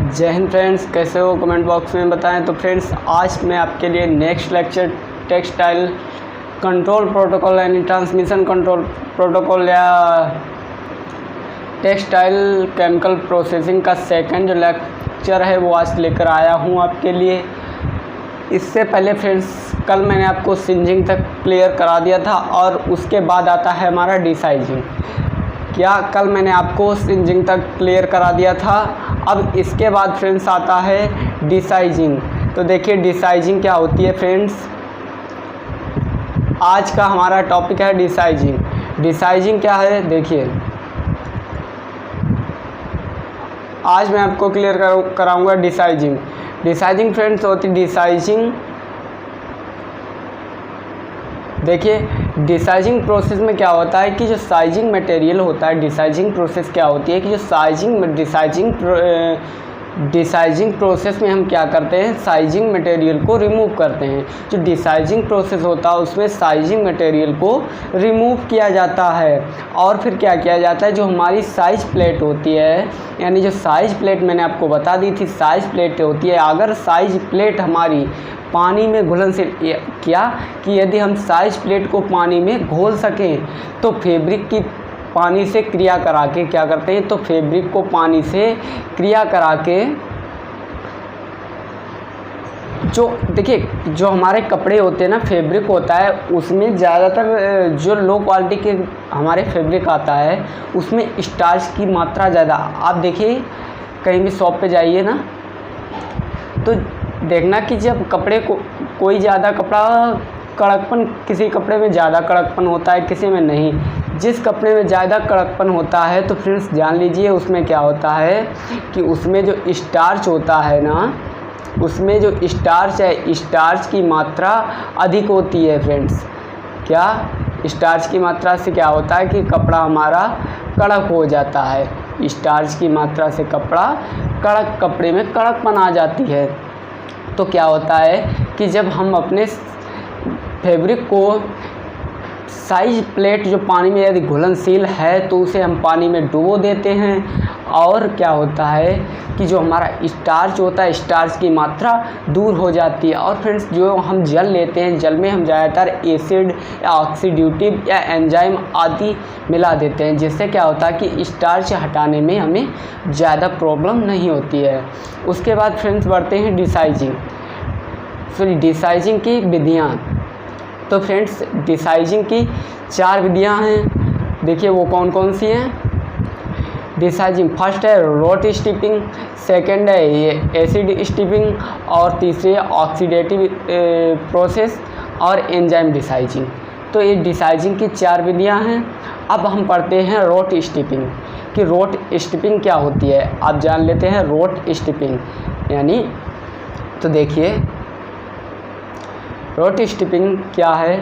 जय हिंद फ्रेंड्स, कैसे हो कमेंट बॉक्स में बताएं। तो फ्रेंड्स, आज मैं आपके लिए next lecture textile control protocol यानी ट्रांसमिशन कंट्रोल प्रोटोकॉल या टेक्सटाइल केमिकल प्रोसेसिंग का सेकंड जो लेक्चर है वो आज लेकर आया हूँ आपके लिए। इससे पहले फ्रेंड्स, कल मैंने आपको सिंजिंग तक क्लियर करा दिया था और उसके बाद आता है हमारा डिसाइजिंग। क्या कल मैंने आपको सिंजिंग तक क्लियर करा दिया था। अब इसके बाद फ्रेंड्स आता है डिसाइजिंग। तो देखिए डिसाइजिंग क्या होती है फ्रेंड्स। आज का हमारा टॉपिक है डिसाइजिंग। डिसाइजिंग क्या है देखिए, आज मैं आपको क्लियर कराऊंगा डिसाइजिंग। डिसाइजिंग फ्रेंड्स होती डिसाइजिंग, देखिए डिसाइजिंग प्रोसेस में क्या होता है कि जो साइजिंग मटेरियल होता है, डिसाइजिंग प्रोसेस क्या होती है कि जो डिसाइजिंग प्रोसेस में हम क्या करते हैं, साइजिंग मटेरियल को रिमूव करते हैं। जो डिसाइजिंग प्रोसेस होता है उसमें साइजिंग मटेरियल को रिमूव किया जाता है और फिर क्या किया जाता है, जो हमारी साइज प्लेट होती है, यानी जो साइज प्लेट मैंने आपको बता दी थी, साइज प्लेट होती है। अगर साइज प्लेट हमारी पानी में घुलनशील, क्या कि यदि हम साइज प्लेट को पानी में घोल सकें तो फैब्रिक की पानी से क्रिया करा के क्या करते हैं, तो फैब्रिक को पानी से क्रिया करा के जो देखिए जो हमारे कपड़े होते हैं ना, फैब्रिक होता है उसमें ज़्यादातर जो लो क्वालिटी के हमारे फैब्रिक आता है उसमें स्टार्च की मात्रा ज़्यादा। आप देखिए कहीं भी शॉप पे जाइए ना तो देखना कि जब कपड़े को कोई ज़्यादा कपड़ा कड़कपन, किसी कपड़े में ज़्यादा कड़कपन होता है, किसी में नहीं। जिस कपड़े में ज़्यादा कड़कपन होता है तो फ्रेंड्स जान लीजिए उसमें क्या होता है कि उसमें जो स्टार्च होता है ना, उसमें जो स्टार्च है, स्टार्च की मात्रा अधिक होती है फ्रेंड्स। क्या स्टार्च की मात्रा से क्या होता है कि कपड़ा हमारा कड़क हो जाता है। स्टार्च की मात्रा से कपड़ा कड़क, कपड़े में कड़कपन आ जाती है। तो क्या होता है कि जब हम अपने फैब्रिक को साइज प्लेट जो पानी में यदि घुलनशील है तो उसे हम पानी में डुबो देते हैं और क्या होता है कि जो हमारा स्टार्च होता है, स्टार्च की मात्रा दूर हो जाती है। और फ्रेंड्स जो हम जल लेते हैं, जल में हम ज़्यादातर एसिड या ऑक्सीडेटिव या एंजाइम आदि मिला देते हैं, जिससे क्या होता है कि स्टार्च हटाने में हमें ज़्यादा प्रॉब्लम नहीं होती है। उसके बाद फ्रेंड्स बढ़ते हैं डिसाइजिंग। फिर डिसाइजिंग की विधियाँ। तो फ्रेंड्स डिसाइजिंग की 4 विधियाँ हैं। देखिए वो कौन कौन सी हैं डिसाइजिंग। फर्स्ट है रोट स्टिपिंग, सेकंड है ये एसिड स्टिपिंग और तीसरी है ऑक्सीडेटिव प्रोसेस और एंजाइम डिसाइजिंग। तो ये डिसाइजिंग की 4 विधियाँ हैं। अब हम पढ़ते हैं रोट स्टिपिंग कि रोट स्टिपिंग क्या होती है। आप जान लेते हैं रोट स्टिपिंग यानी, तो देखिए रोट स्टिपिंग क्या है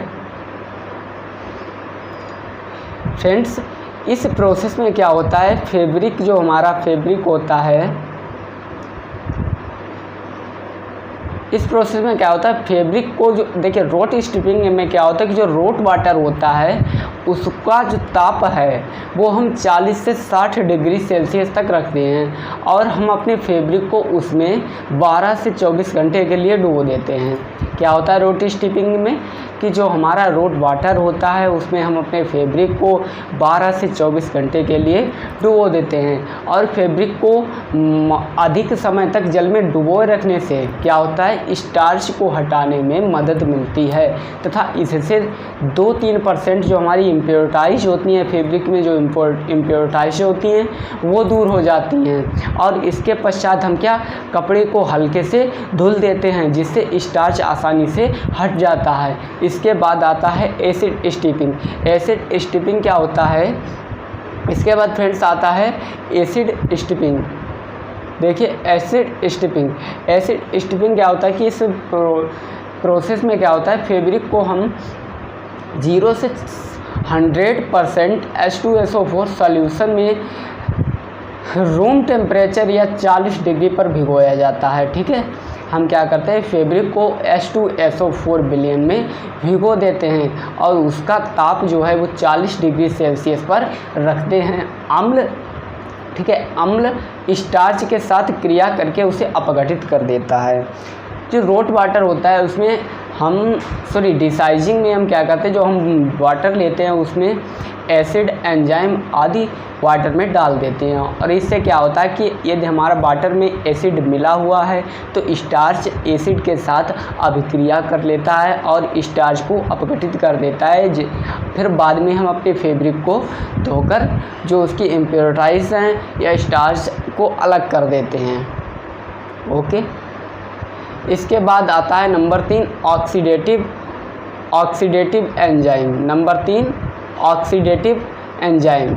फ्रेंड्स। इस प्रोसेस में क्या होता है, फैब्रिक जो हमारा फैब्रिक होता है, इस प्रोसेस में क्या होता है फैब्रिक को जो देखिए रोट स्टिपिंग में क्या होता है कि जो रोट वाटर होता है उसका जो ताप है वो हम 40 से 60 डिग्री सेल्सियस तक रखते हैं और हम अपने फैब्रिक को उसमें 12 से 24 घंटे के लिए डुबो देते हैं। क्या होता है रोट स्टिपिंग में कि जो हमारा रोट वाटर होता है उसमें हम अपने फैब्रिक को 12 से 24 घंटे के लिए डुबो देते हैं और फैब्रिक को अधिक समय तक जल में डुबोए रखने से क्या होता है, स्टार्च को हटाने में मदद मिलती है तथा इससे 2-3% जो हमारी इम्प्योरिटाइज होती हैं, फैब्रिक में जो इम्प्योरिटाइज होती हैं वो दूर हो जाती हैं। और इसके पश्चात हम क्या, कपड़े को हल्के से धुल देते हैं जिससे स्टार्च आसानी से हट जाता है। इसके बाद आता है एसिड स्टिपिंग। एसिड स्टिपिंग क्या होता है, इसके बाद फ्रेंड्स आता है एसिड स्टिपिंग। देखिए एसिड स्टिपिंग क्या होता है कि इस प्रोसेस में क्या होता है, फैब्रिक को हम 0 से 100% H2SO4 सॉल्यूशन में रूम टेम्परेचर या 40 डिग्री पर भिगोया जाता है। ठीक है, हम क्या करते हैं फैब्रिक को H2SO4 विलयन में भिगो देते हैं और उसका ताप जो है वो 40 डिग्री सेल्सियस पर रखते हैं। अम्ल ठीक है, अम्ल स्टार्च के साथ क्रिया करके उसे अपघटित कर देता है। जो रोट वाटर होता है उसमें डिसाइजिंग में हम क्या करते हैं, जो हम वाटर लेते हैं उसमें एसिड, एंजाइम आदि वाटर में डाल देते हैं, और इससे क्या होता है कि यदि हमारा वाटर में एसिड मिला हुआ है तो स्टार्च एसिड के साथ अभिक्रिया कर लेता है और स्टार्च को अपघटित कर देता है। फिर बाद में हम अपने फैब्रिक को धोकर जो उसकी इम्प्योरिटीज हैं या स्टार्च को अलग कर देते हैं। ओके, इसके बाद आता है number 3 oxidative enzyme. Number 3 oxidative enzyme.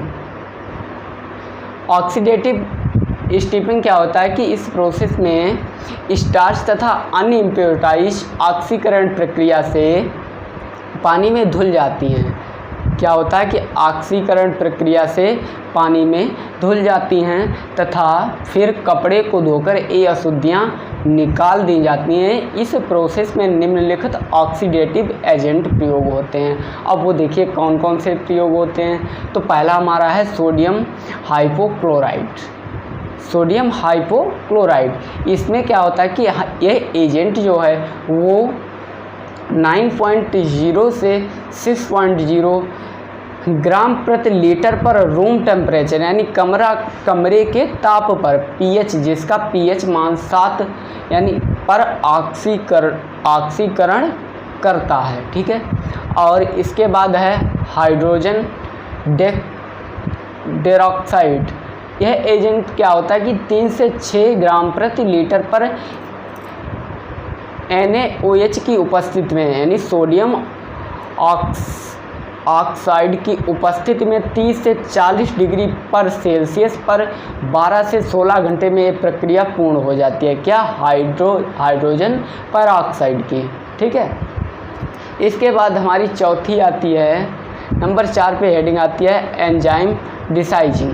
Oxidative steeping क्या होता है कि इस प्रोसेस में स्टार्च तथा अन्य इम्प्योरिटीज ऑक्सीकरण प्रक्रिया से पानी में धुल जाती हैं। क्या होता है कि ऑक्सीकरण प्रक्रिया से पानी में धुल जाती हैं तथा फिर कपड़े को धोकर ये अशुद्धियाँ निकाल दी जाती हैं। इस प्रोसेस में निम्नलिखित ऑक्सीडेटिव एजेंट प्रयोग होते हैं। अब वो देखिए कौन कौन से प्रयोग होते हैं। तो पहला हमारा है सोडियम हाइपोक्लोराइड। सोडियम हाइपोक्लोराइड इसमें क्या होता है कि ये एजेंट जो है वो 9.0 से 6.0 ग्राम प्रति लीटर पर रूम टेम्परेचर यानी कमरे के ताप पर पीएच, जिसका पीएच मान 7 यानी पर ऑक्सीकरण करता है। ठीक है, और इसके बाद है हाइड्रोजन डेरोक्साइड। यह एजेंट क्या होता है कि 3 से 6 ग्राम प्रति लीटर पर NaOH की उपस्थिति में यानी सोडियम ऑक्साइड की उपस्थिति में 30 से 40 डिग्री पर सेल्सियस पर 12 से 16 घंटे में ये प्रक्रिया पूर्ण हो जाती है। क्या? हाइड्रोजन परऑक्साइड की। ठीक है, इसके बाद हमारी चौथी आती है, नंबर 4 पे हेडिंग आती है एंजाइम डिसाइजिंग।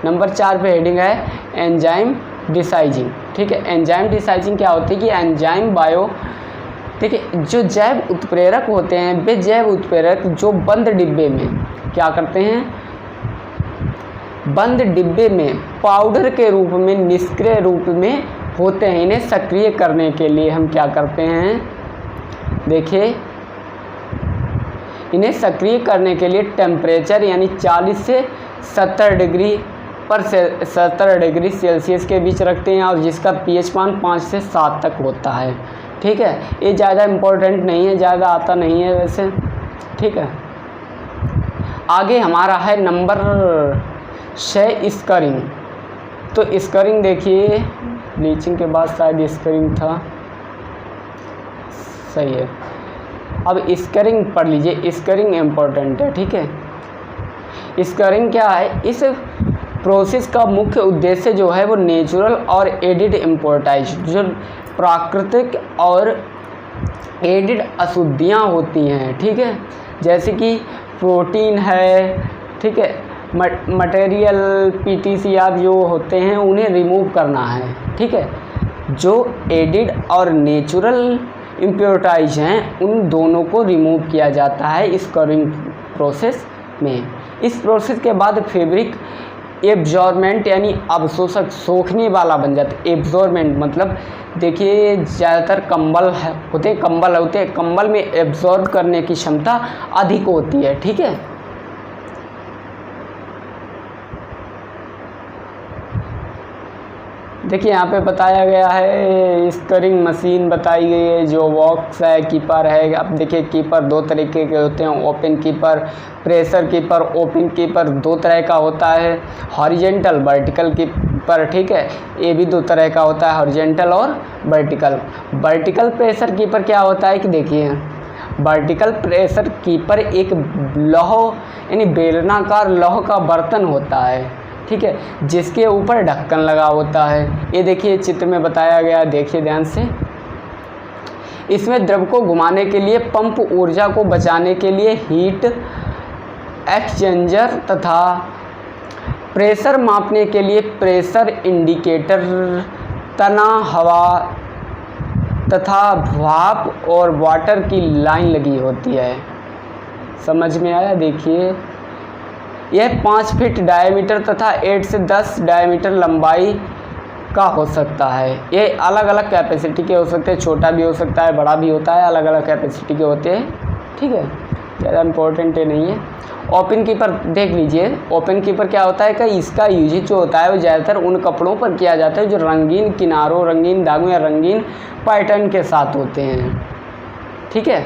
नंबर 4 पे हेडिंग है एंजाइम डिसाइजिंग। ठीक है, एंजाइम डिसाइजिंग क्या होती है कि एंजाइम ठीक है, जो जैव उत्प्रेरक होते हैं वे जैव उत्प्रेरक जो बंद डिब्बे में क्या करते हैं, बंद डिब्बे में पाउडर के रूप में निष्क्रिय रूप में होते हैं। इन्हें सक्रिय करने के लिए हम क्या करते हैं, देखिए इन्हें सक्रिय करने के लिए टेम्परेचर यानी 40 से 70 डिग्री सेल्सियस के बीच रखते हैं और जिसका पीएच मान 5 से 7 तक होता है। ठीक है, ये ज़्यादा इम्पोर्टेंट नहीं है, ज़्यादा आता नहीं है वैसे। ठीक है, आगे हमारा है नंबर 6 स्करिंग। तो स्करिंग देखिए, ब्लीचिंग के बाद शायद स्करिंग था, सही है। अब स्करिंग पढ़ लीजिए, स्करिंग इम्पोर्टेंट है। ठीक है, स्करिंग क्या है, इस प्रोसेस का मुख्य उद्देश्य जो है वो नेचुरल और एडिड इम्प्योरिटीज, जो प्राकृतिक और एडिड अशुद्धियाँ होती हैं। ठीक है, जैसे कि प्रोटीन है, ठीक है, मटेरियल पीटीसी आदि जो होते हैं उन्हें रिमूव करना है। ठीक है, जो एडिड और नेचुरल इम्प्योरिटीज हैं उन दोनों को रिमूव किया जाता है स्करिंग प्रोसेस में। इस प्रोसेस के बाद फैब्रिक एब्जॉर्बेंट यानी अवशोषक, सोखने वाला बन जाता है। एब्जॉर्बेंट मतलब देखिए ज़्यादातर कंबल होते हैं, कंबल में एब्जॉर्ब करने की क्षमता अधिक होती है। ठीक है, देखिए यहाँ पे बताया गया है स्करिंग मशीन बताई गई है, जो वॉक्स है, कीपर है। अब देखिए कीपर दो तरीके के होते हैं, open keeper, pressure keeper. Open keeper 2 तरह का होता है, हॉरिजेंटल, वर्टिकल कीपर। ठीक है, ये भी 2 तरह का होता है, हॉरिजेंटल और वर्टिकल। वर्टिकल प्रेशर कीपर क्या होता है कि देखिए वर्टिकल प्रेशर कीपर एक लौह यानी बेलनाकार लौह का बर्तन होता है। ठीक है, जिसके ऊपर ढक्कन लगा होता है। ये देखिए चित्र में बताया गया, देखिए ध्यान से। इसमें द्रव को घुमाने के लिए पंप, ऊर्जा को बचाने के लिए हीट एक्सचेंजर तथा प्रेशर मापने के लिए प्रेशर इंडिकेटर, तना, हवा तथा भाप और वाटर की लाइन लगी होती है। समझ में आया? देखिए यह 5 फीट डायमीटर तथा 8 से 10 डायमीटर लंबाई का हो सकता है। ये अलग अलग कैपेसिटी के हो सकते हैं, छोटा भी हो सकता है, बड़ा भी होता है, अलग अलग कैपेसिटी के होते हैं। ठीक है, ज़्यादा इम्पोर्टेंट ये नहीं है। ओपन कीपर देख लीजिए, ओपन कीपर क्या होता है कि इसका यूज जो होता है वो ज़्यादातर उन कपड़ों पर किया जाता है जो रंगीन किनारों, रंगीन धागों या रंगीन पैटर्न के साथ होते हैं। ठीक है,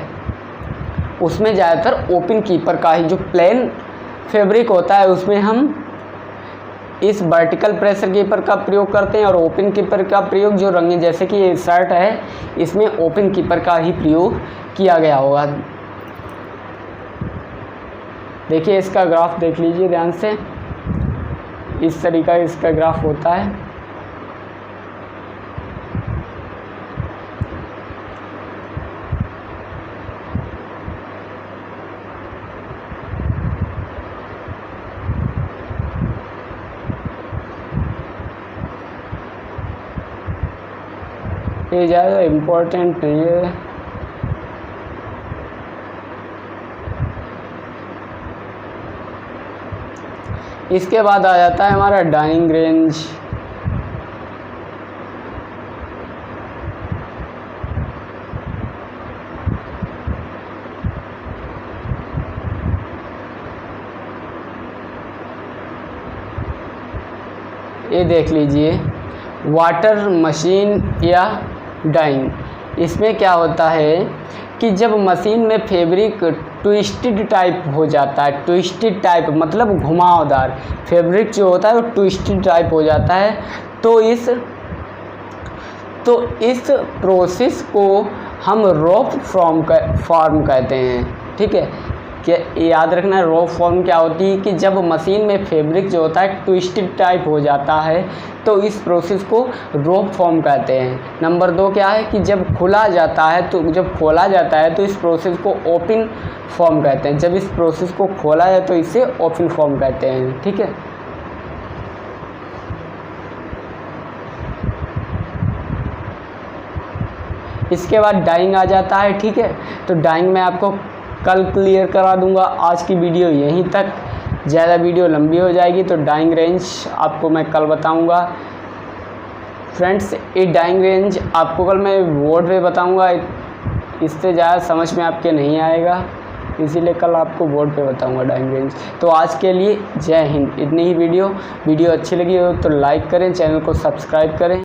उसमें ज़्यादातर ओपन कीपर का ही जो प्लेन फैब्रिक होता है उसमें हम इस वर्टिकल प्रेशर कीपर का प्रयोग करते हैं, और ओपन कीपर का प्रयोग जो रंगीन, जैसे कि ये शर्ट है, इसमें ओपन कीपर का ही प्रयोग किया गया होगा। देखिए इसका ग्राफ देख लीजिए ध्यान से, इस तरीका इसका ग्राफ होता है। ये ज़्यादा इम्पोर्टेंट नहीं है। इसके बाद आ जाता है हमारा डाइंग रेंज। ये देख लीजिए, वाटर मशीन या डाइंग, इसमें क्या होता है कि जब मशीन में फैब्रिक ट्विस्टेड टाइप हो जाता है, ट्विस्टेड टाइप मतलब घुमावदार फैब्रिक जो होता है वो ट्विस्टेड टाइप हो जाता है, तो इस प्रोसेस को हम रोप फॉर्म कहते हैं। ठीक है, कि याद रखना रोप फॉर्म क्या होती है कि जब मशीन में फैब्रिक जो होता है ट्विस्टेड टाइप हो जाता है तो इस प्रोसेस को रोप फॉर्म कहते हैं। नंबर 2 क्या है कि जब खोला जाता है तो इस प्रोसेस को ओपन फॉर्म कहते हैं। जब इस प्रोसेस को खोला जाए तो इसे ओपन फॉर्म कहते हैं। ठीक है, इसके बाद डाइंग आ जाता है। ठीक है, तो डाइंग में आपको कल क्लियर करा दूंगा। आज की वीडियो यहीं तक, ज़्यादा वीडियो लंबी हो जाएगी तो डाइंग रेंज आपको मैं कल बताऊंगा। फ्रेंड्स, ये डाइंग रेंज आपको कल मैं बोर्ड पे बताऊंगा, इससे ज़्यादा समझ में आपके नहीं आएगा, इसीलिए कल आपको बोर्ड पे बताऊंगा डाइंग रेंज। तो आज के लिए जय हिंद, इतनी ही वीडियो अच्छी लगी हो तो लाइक करें, चैनल को सब्सक्राइब करें।